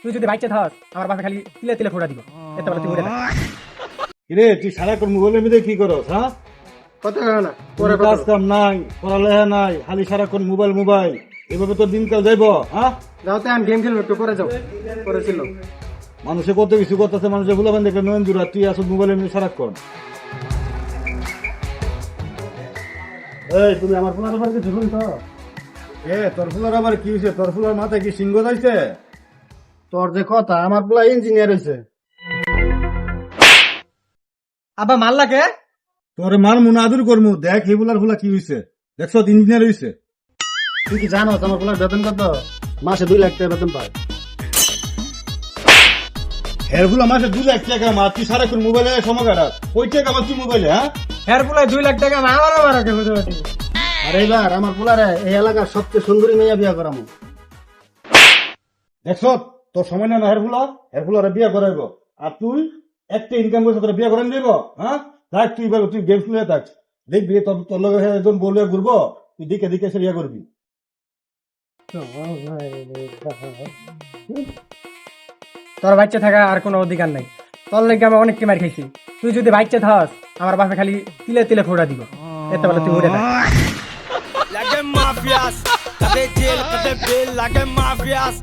তুই যদি বাচ্চা থাস আমার বাপে খালি তিলে তিলে ফোড়া দিব এত বলে তুই উড়ে যা। কিরে তুই সারাক্ষণ মোবাইলের মধ্যে কি করস হ্যাঁ? কত না কোনো কাজ কাম নাই, পড়ালেখা নাই, খালি সারাক্ষণ মোবাইল মোবাইল, এভাবে তো দিনকাল যাইব হ্যাঁ? যাওতে আমি গেম খেলবো একটু পরে যাও পরে ছিল মানুষে কত কিছু করতেছে, মানুষের ফুলাবান দেখে নয়ন জুড়া, তুই আসো মোবাইলের মধ্যে সারাক্ষণ। এই তুমি আমার ফুলার আবার কিছু শুনছ? তোর ফুলার আবার কি হয়েছে? তোর ফুলার মাথায় কি সিংহ যাইছে? তোর যে কথা আমার পুলা ইঞ্জিনিয়ার হয়েছে। আব্বা মারলা কে? তোর মার মুনা আদুর করমু, দেখ এই ফুলার ফুলা কি হয়েছে, দেখছ ইঞ্জিনিয়ার হয়েছে। তুই কি জানো আমার পুলার বেতন কত? মাসে 2 লাখ টাকা বেতন পায়। হের ফুলা মাসে 2 লাখ টাকা মা, তুই সারাক্ষণ মোবাইলে সময় কাটাস, ওই টাকা আমার তুই মোবাইলে হ্যাঁ? হের পুলাই 2 লাখ টাকা আমার আমার কে বুঝতে পারছি। আর এইবার আমার পুলারে এই এলাকার সবচেয়ে সুন্দরী মেয়ে বিয়া করামু। দেখছ তোর সময় না হের ফুলার বিয়া করাইব, আর তুই একটা ইনকাম করছিস, তোর বিয়া করাই দিব হ্যাঁ? থাক তুই এবার তুই গেম খেলে থাক, দেখবি তোর তোর লগে একজন বলে ঘুরবো, তুই দিকে দিকে এসে বিয়া করবি। তোর বাচ্চা থাকা আর কোনো অধিকার নাই, তোর লেগে আমি অনেক মার খাইছি। তুই যদি বাচ্চা থাস আমার বাপে খালি তিলে তিলে ফোড়া দিব এত বলে তুই উড়ে যা। Like them mafias, cut the jail, cut the bill, like them mafias.